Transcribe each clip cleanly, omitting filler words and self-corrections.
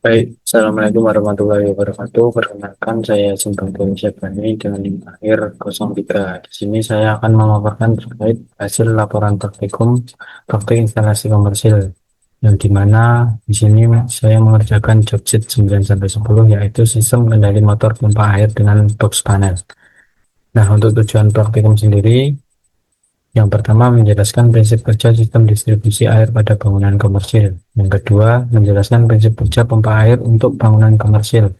Baik, Assalamualaikum warahmatullahi wabarakatuh. Perkenalkan, saya Sugeng Syabani dengan NIM akhir 03. Di sini saya akan memaparkan terkait hasil laporan praktikum praktik instalasi komersil, yang dimana di sini saya mengerjakan job sheet 9 sampai 10, yaitu sistem kendali motor pompa air dengan box panel. Nah, untuk tujuan praktikum sendiri, yang pertama, menjelaskan prinsip kerja sistem distribusi air pada bangunan komersil. Yang kedua, menjelaskan prinsip kerja pompa air untuk bangunan komersil.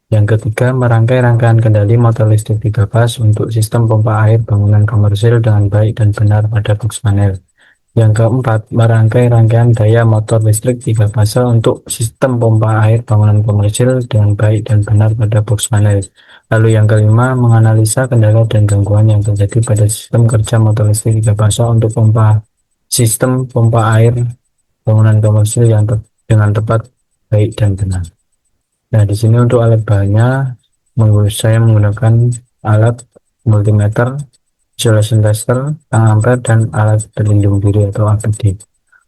Yang ketiga, merangkai rangkaian kendali motor listrik 3 fase untuk sistem pompa air bangunan komersil dengan baik dan benar pada box panel. Yang keempat, merangkai rangkaian daya motor listrik 3 fase untuk sistem pompa air bangunan komersil dengan baik dan benar pada box panel. Lalu yang kelima, menganalisa kendala dan gangguan yang terjadi pada sistem kerja motor listrik 3 fase untuk sistem pompa air bangunan komersil dengan tepat, baik dan benar. Nah, di sini untuk alat bahannya, saya menggunakan alat multimeter, isolation tester, tang ampere, dan alat pelindung diri atau APD.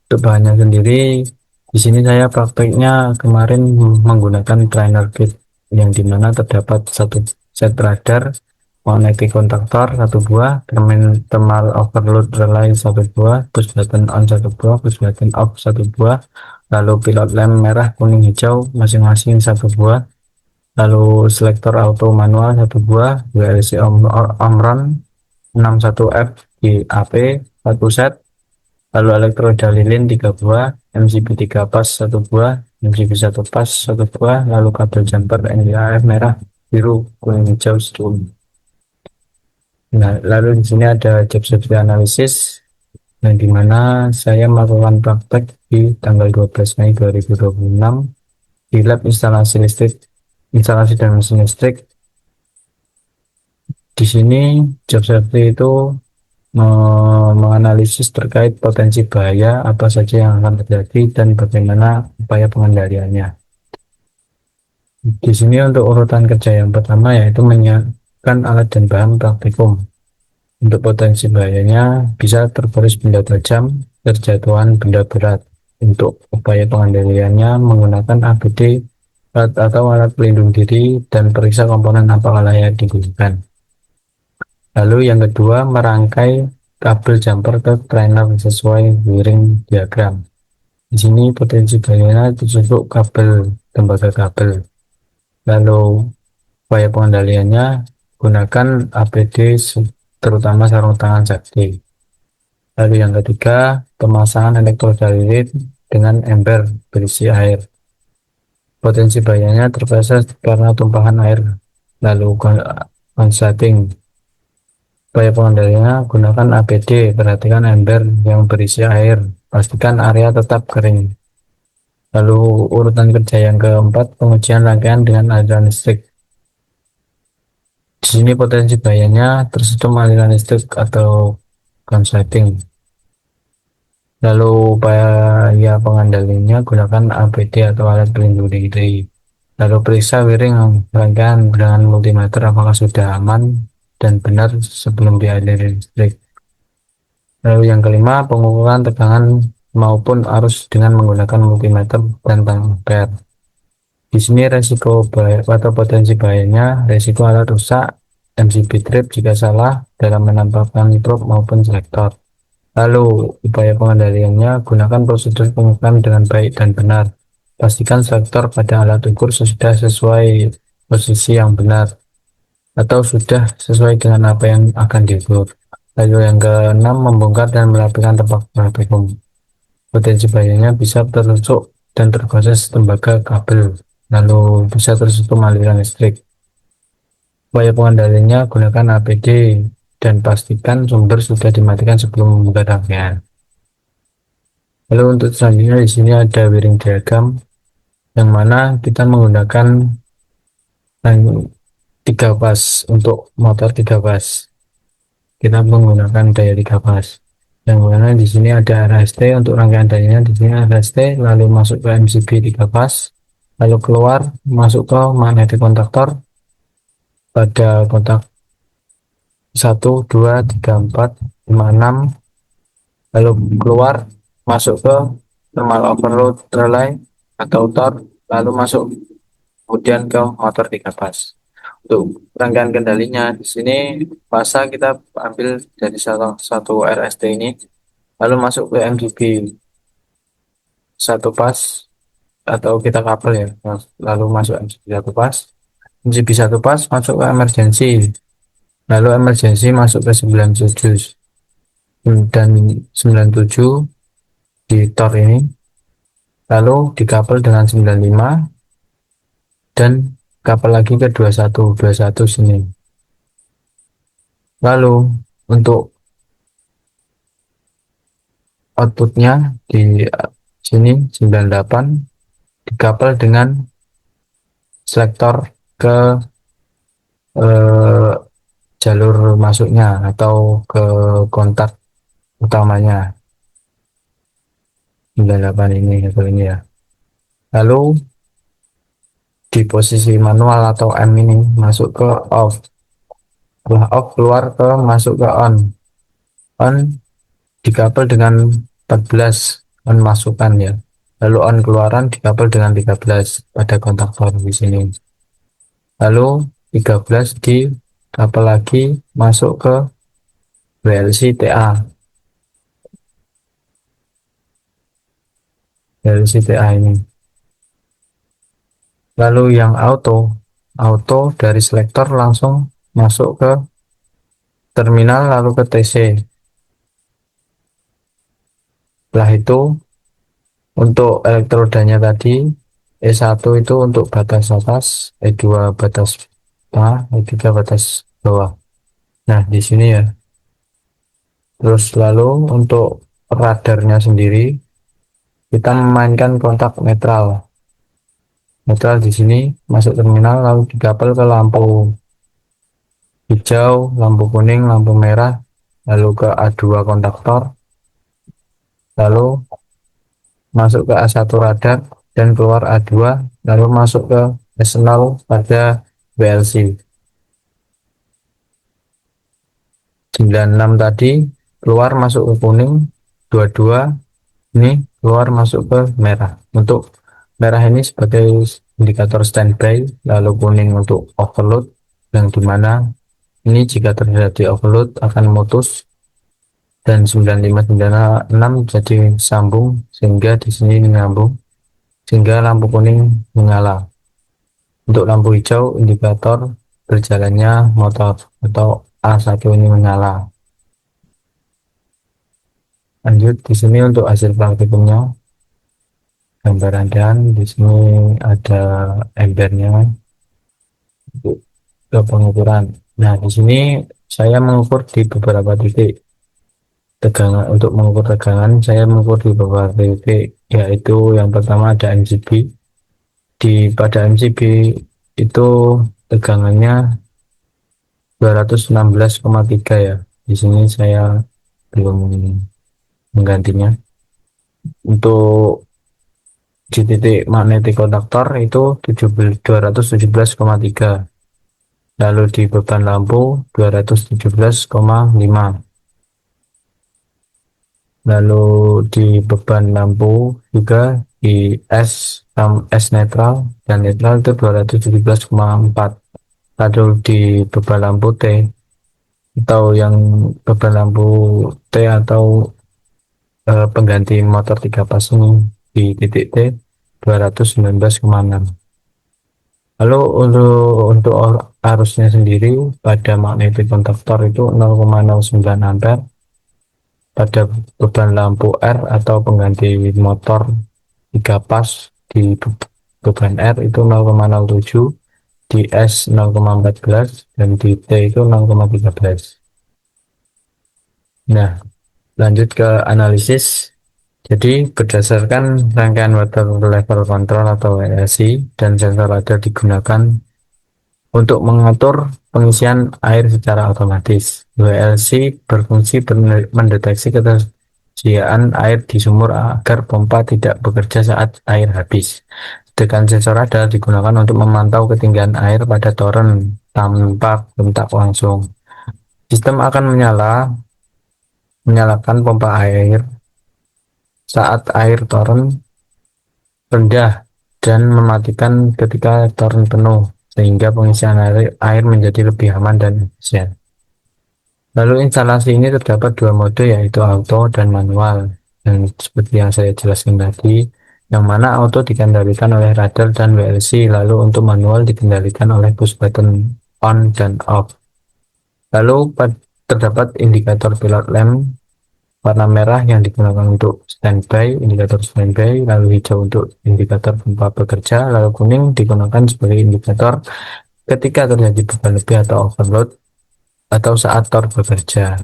Untuk bahannya sendiri, di sini saya prakteknya kemarin menggunakan trainer kit, yang dimana terdapat satu set radar, magnetic kontaktor satu buah, thermal overload relay satu buah, push button on satu buah, push button off satu buah, lalu pilot lamp merah, kuning, hijau masing-masing satu buah, lalu selektor auto manual satu buah, WLC Omron 61F di AP satu set, lalu elektroda lilin 3 buah, MCB 3 pas satu buah, MCB 1 pas satu buah, lalu kabel jumper NDAF merah, biru, kuning, hijau satu. Nah, lalu di sini ada job safety analysis, yang dimana saya melakukan praktek di tanggal 12 Mei 2026 di lab instalasi dan mesin listrik. Di sini job safety itu menganalisis terkait potensi bahaya apa saja yang akan terjadi dan bagaimana upaya pengendaliannya. Di sini untuk urutan kerja yang pertama yaitu menyiapkan alat dan bahan praktikum. Untuk potensi bahayanya bisa terbaris benda tajam, terjatuhan benda berat. Untuk upaya pengendaliannya menggunakan APD atau alat pelindung diri dan periksa komponen apakah layak digunakan. Lalu yang kedua, merangkai kabel jumper ke trainer sesuai wiring diagram. Di sini potensi bahayanya tertusuk kabel, tembaga kabel. Lalu upaya pengendaliannya gunakan APD terutama sarung tangan safety. Lalu yang ketiga, pemasangan elektroda lilin dengan ember berisi air. Potensi bahayanya terpaksa karena tumpahan air. Lalu konsleting. Upaya pengendaliannya gunakan APD, perhatikan ember yang berisi air, pastikan area tetap kering. Lalu urutan kerja yang keempat, pengujian rangkaian dengan aliran listrik. Di sini potensi bahayanya tersedot aliran listrik atau konsleting. Lalu upaya pengendaliannya gunakan APD atau alat pelindung diri. Lalu periksa wiring rangkaian dengan multimeter apakah sudah aman dan benar sebelum dialiri listrik. Lalu yang kelima, pengukuran tegangan maupun arus dengan menggunakan multimeter dan tang ampere. Di sini resiko bahaya atau potensi bahayanya, resiko alat rusak, MCB trip jika salah dalam menambahkan probe maupun selektor. Lalu upaya pengendaliannya, gunakan prosedur pengukuran dengan baik dan benar. Pastikan selektor pada alat ukur sudah sesuai posisi yang benar atau sudah sesuai dengan apa yang akan diukur. Lalu yang keenam, membongkar dan merapikan tempat praktikum. Potensi bahayanya bisa tertusuk dan tergores tembaga kabel, lalu bisa tersentuh aliran listrik. Upaya pengendaliannya, gunakan APD dan pastikan sumber sudah dimatikan sebelum membuka rangkaian. Lalu untuk selanjutnya di sini ada wiring diagram, yang mana kita menggunakan 3 fase untuk motor 3 fase. Kita menggunakan daya 3 fase. Yang mana di sini ada RST untuk rangkaian dayanya, di sini RST, lalu masuk ke MCB 3 fase, lalu keluar masuk ke magnetic kontaktor pada kontak 1, 2, 3, 4, 5, 6, lalu keluar masuk ke thermal overload relay atau TOR, lalu masuk kemudian ke motor 3 pas. Untuk rangkaian kendalinya di sini fasa kita ambil dari satu, satu RST ini, lalu masuk ke MGB 1 pas atau kita kabel ya, lalu masuk MGB 1 pas, MGB 1 pas masuk ke emergency, lalu emergency masuk ke 97 dan 97 di tor ini, lalu dikabel dengan 95 dan kabel lagi ke 21 sini. Lalu untuk outputnya di sini 98 dikabel dengan selektor ke eh, jalur masuknya atau ke kontak utamanya 98 ini atau ini ya. Lalu di posisi manual atau M ini masuk ke off. Setelah off keluar ke masuk ke on. On dikabel dengan 14 on masukan ya. Lalu on keluaran dikabel dengan 13 pada kontaktor di sini. Lalu 13 dikabel lagi masuk ke WLC TA. WLC TA ini. Lalu yang auto dari selektor langsung masuk ke terminal lalu ke TC. Setelah itu untuk elektrodanya tadi E1 itu untuk batas atas, E2 batas bawah, E3 batas bawah. Nah, di sini ya. Terus lalu untuk radarnya sendiri kita memainkan kontak netral. Netral di sini masuk terminal lalu dikabel ke lampu hijau, lampu kuning, lampu merah, lalu ke A2 kontaktor, lalu masuk ke A1 radar dan keluar A2, lalu masuk ke S0 pada WLC 96 tadi keluar masuk ke kuning, 22 ini keluar masuk ke merah. Untuk merah ini sebagai indikator standby, lalu kuning untuk overload, yang dimana ini jika terjadi overload akan memutus, dan 9596 jadi sambung sehingga di sini menyambung sehingga lampu kuning menyala. Untuk lampu hijau indikator berjalannya motor atau A1 ini menyala. Lanjut di sini untuk hasil praktikumnya, gambaran dan di sini ada embernya untuk pengukuran. Nah, di sini saya mengukur di beberapa titik tegangan. Untuk mengukur tegangan saya mengukur di beberapa titik, yaitu yang pertama ada MCB. Pada MCB itu tegangannya 216,3 ya. Di sini saya belum menggantinya. Untuk di titik magnetic kontaktor itu 217,3. Lalu di beban lampu 217,5. Lalu di beban lampu juga di S netral dan netral itu 217,4. Lalu di beban lampu T atau yang beban lampu T atau pengganti motor 3 pas ini di titik T 219,6. Lalu untuk arusnya sendiri pada magnetic kontaktor itu 0,09 ampere. Pada beban lampu R atau pengganti motor 3 pas di beban R itu 0,07, di S 0,14 dan di T itu 0,13. Nah, lanjut ke analisis. Jadi berdasarkan rangkaian water level control atau WLC dan sensor radar digunakan untuk mengatur pengisian air secara otomatis. WLC berfungsi mendeteksi ketersediaan air di sumur agar pompa tidak bekerja saat air habis. Sedangkan sensor radar digunakan untuk memantau ketinggian air pada toren tanpa kontak langsung. Sistem akan menyalakan pompa air saat air toren rendah dan mematikan ketika torrent penuh, sehingga pengisian air menjadi lebih aman dan efisien. Lalu instalasi ini terdapat dua mode, yaitu auto dan manual. Dan seperti yang saya jelaskan tadi, yang mana auto dikendalikan oleh radar dan WLC, lalu untuk manual dikendalikan oleh push button on dan off. Lalu terdapat indikator pilot lamp warna merah yang digunakan untuk standby, indikator standby, lalu hijau untuk indikator pompa bekerja, lalu kuning digunakan sebagai indikator ketika terjadi beban lebih atau overload atau saat tor bekerja.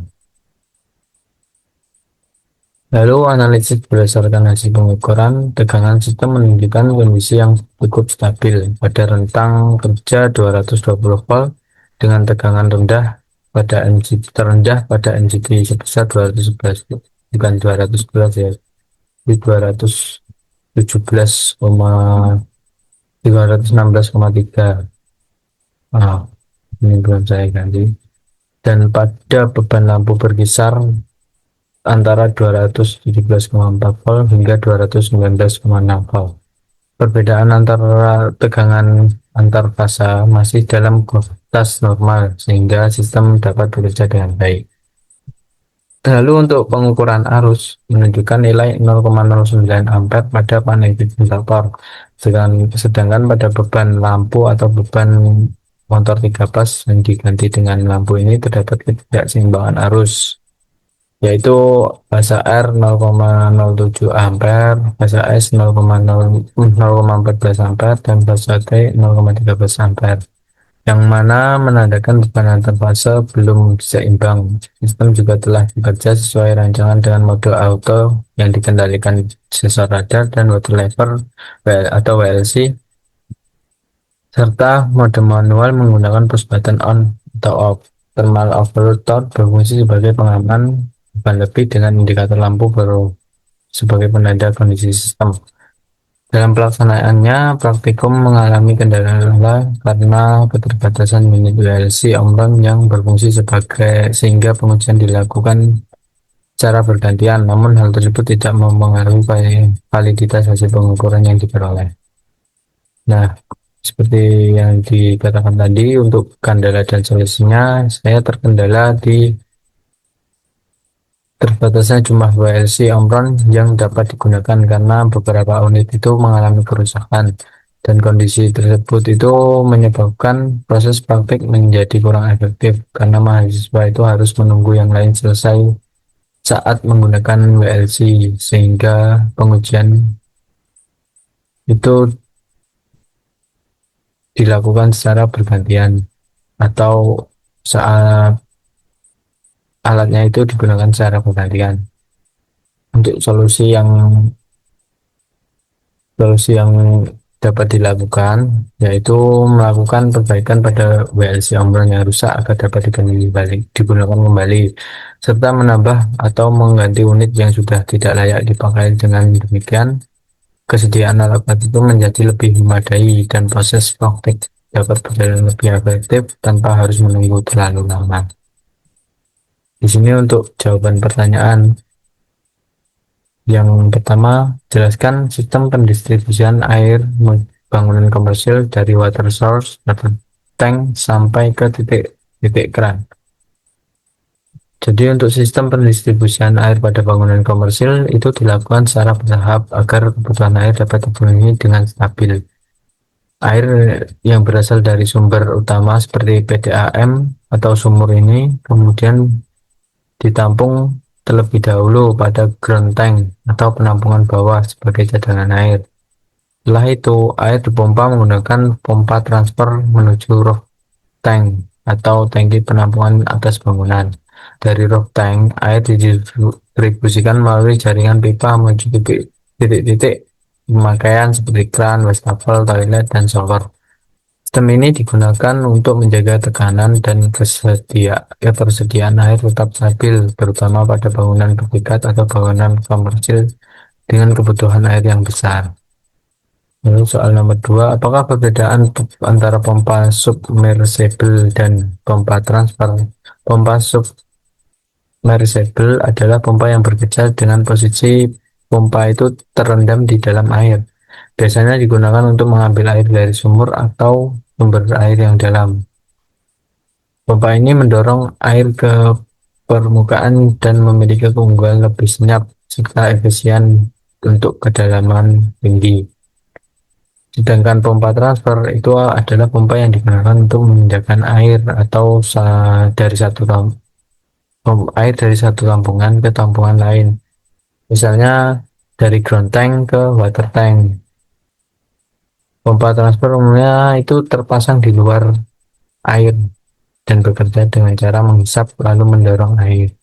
Lalu analisis berdasarkan hasil pengukuran tegangan sistem menunjukkan kondisi yang cukup stabil pada rentang kerja 220 volt dengan tegangan rendah pada terendah pada NGT sebesar 211, bukan 211 ya, 216,3. Ah, ini belum saya ganti. Dan pada beban lampu berkisar antara 217,4 volt hingga 219,6 volt. Perbedaan antara tegangan antar fasa masih dalam batas normal sehingga sistem dapat bekerja dengan baik. Lalu untuk pengukuran arus menunjukkan nilai 0,09 ampere pada panel indikator. Sedangkan pada beban lampu atau beban motor 3 pas yang diganti dengan lampu ini terdapat ketidakseimbangan arus, yaitu fasa R 0,07 ampere, fasa S 0,14 ampere, dan fasa T 0,13 ampere, yang mana menandakan beban antar fase belum seimbang. Sistem juga telah bekerja sesuai rancangan dengan mode auto yang dikendalikan sensor radar dan water lever atau WLC, serta mode manual menggunakan push button on atau off. Thermal overload torque berfungsi sebagai pengaman beban lebih dengan indikator lampu baru sebagai penanda kondisi sistem. Dalam pelaksanaannya, praktikum mengalami kendala karena keterbatasan unit WLC Omron yang berfungsi sehingga pengujian dilakukan secara bergantian, namun hal tersebut tidak mempengaruhi validitas hasil pengukuran yang diperoleh. Nah, seperti yang dikatakan tadi, untuk kendala dan solusinya, saya terkendala di terbatasnya jumlah WLC Omron yang dapat digunakan karena beberapa unit itu mengalami kerusakan, dan kondisi tersebut itu menyebabkan proses praktik menjadi kurang efektif karena mahasiswa itu harus menunggu yang lain selesai saat menggunakan WLC, sehingga pengujian itu dilakukan secara bergantian atau saat alatnya itu digunakan secara bergantian. Untuk solusi yang dapat dilakukan yaitu melakukan perbaikan pada WLC Omron yang rusak agar dapat digunakan kembali, serta menambah atau mengganti unit yang sudah tidak layak dipakai. Dengan demikian, kesediaan alat itu menjadi lebih memadai dan proses praktik dapat berjalan lebih efektif tanpa harus menunggu terlalu lama. Di sini untuk jawaban pertanyaan yang pertama, jelaskan sistem pendistribusian air bangunan komersil dari water source, water tank sampai ke titik keran. Jadi untuk sistem pendistribusian air pada bangunan komersil itu dilakukan secara bertahap agar kebutuhan air dapat terpenuhi dengan stabil. Air yang berasal dari sumber utama seperti PDAM atau sumur ini kemudian ditampung terlebih dahulu pada ground tank atau penampungan bawah sebagai cadangan air. Setelah itu, air dipompa menggunakan pompa transfer menuju roof tank atau tangki penampungan atas bangunan. Dari roof tank, air didistribusikan melalui jaringan pipa menuju titik-titik pemakaian seperti kran, wastafel, toilet, dan shower. Sistem ini digunakan untuk menjaga tekanan dan ketersediaan air tetap stabil, terutama pada bangunan bertingkat atau bangunan komersil dengan kebutuhan air yang besar. Lalu soal nomor 2, apakah perbedaan antara pompa submersible dan pompa transfer? Pompa submersible adalah pompa yang bekerja dengan posisi pompa itu terendam di dalam air. Biasanya digunakan untuk mengambil air dari sumur atau sumber air yang dalam. Pompa ini mendorong air ke permukaan dan memiliki keunggulan lebih senyap serta efisien untuk kedalaman tinggi. Sedangkan pompa transfer itu adalah pompa yang digunakan untuk memindahkan air atau dari satu air dari satu tampungan ke tampungan lain. Misalnya dari ground tank ke water tank. Pompa transfer umumnya itu terpasang di luar air dan bekerja dengan cara menghisap lalu mendorong air.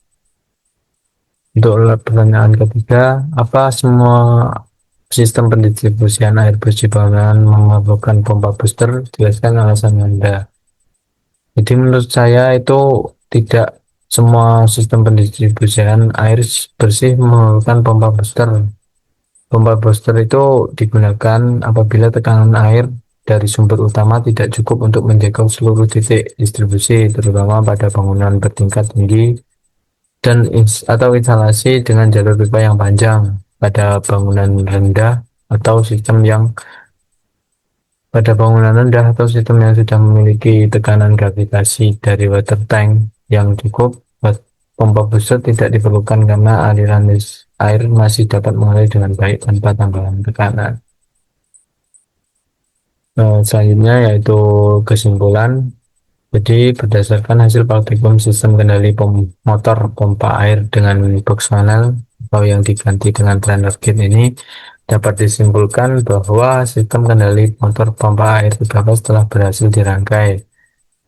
Untuk pertanyaan ketiga, apa semua sistem pendistribusian air bersih bangunan memerlukan pompa booster? Jelaskan alasan Anda. Jadi menurut saya itu tidak semua sistem pendistribusian air bersih memerlukan pompa booster. Pompa booster itu digunakan apabila tekanan air dari sumber utama tidak cukup untuk menjangkau seluruh titik distribusi, terutama pada bangunan bertingkat tinggi dan atau instalasi dengan jalur pipa yang panjang. Pada bangunan rendah atau sistem yang pada bangunan rendah atau sistem yang sudah memiliki tekanan gravitasi dari water tank yang cukup, pompa booster tidak diperlukan karena aliran air masih dapat mengalir dengan baik tanpa tambahan tekanan. Selanjutnya yaitu kesimpulan. Jadi berdasarkan hasil praktikum sistem kendali motor pompa air dengan box panel atau yang diganti dengan trainer kit ini, dapat disimpulkan bahwa sistem kendali motor pompa air 3 fase telah berhasil dirangkai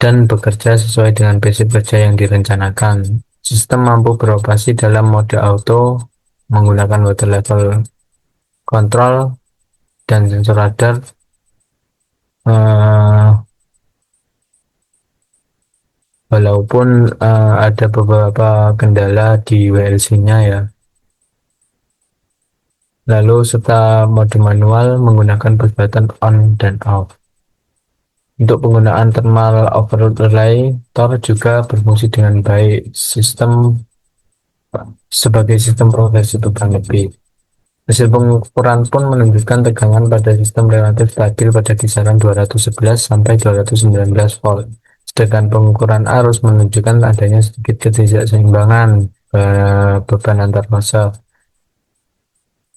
dan bekerja sesuai dengan prinsip kerja yang direncanakan. Sistem mampu beroperasi dalam mode auto menggunakan water level control dan sensor radar. Walaupun ada beberapa kendala di WLC-nya ya. Lalu serta mode manual menggunakan push button on dan off. Untuk penggunaan thermal overload relay, Tor juga berfungsi dengan baik sebagai sistem progresi beban lebih. Hasil pengukuran pun menunjukkan tegangan pada sistem relatif stabil pada kisaran 211 sampai 219 volt. Sedangkan pengukuran arus menunjukkan adanya sedikit ketidakseimbangan beban antar fase.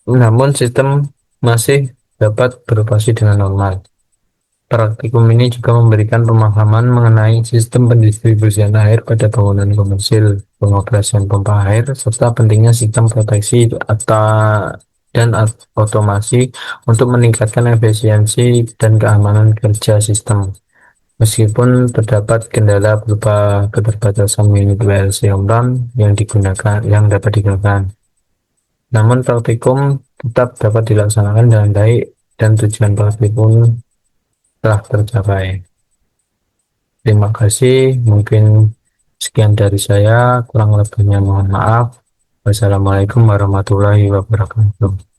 Namun sistem masih dapat beroperasi dengan normal. Praktikum ini juga memberikan pemahaman mengenai sistem pendistribusian air pada bangunan komersil, pengoperasian pompa air, serta pentingnya sistem proteksi dan otomasi untuk meningkatkan efisiensi dan keamanan kerja sistem. Meskipun terdapat kendala berupa keterbatasan unit WLC Omron yang dapat digunakan, namun praktikum tetap dapat dilaksanakan dengan baik dan tujuan praktikum telah tercapai. Terima kasih, mungkin sekian dari saya, kurang lebihnya mohon maaf. Wassalamualaikum warahmatullahi wabarakatuh.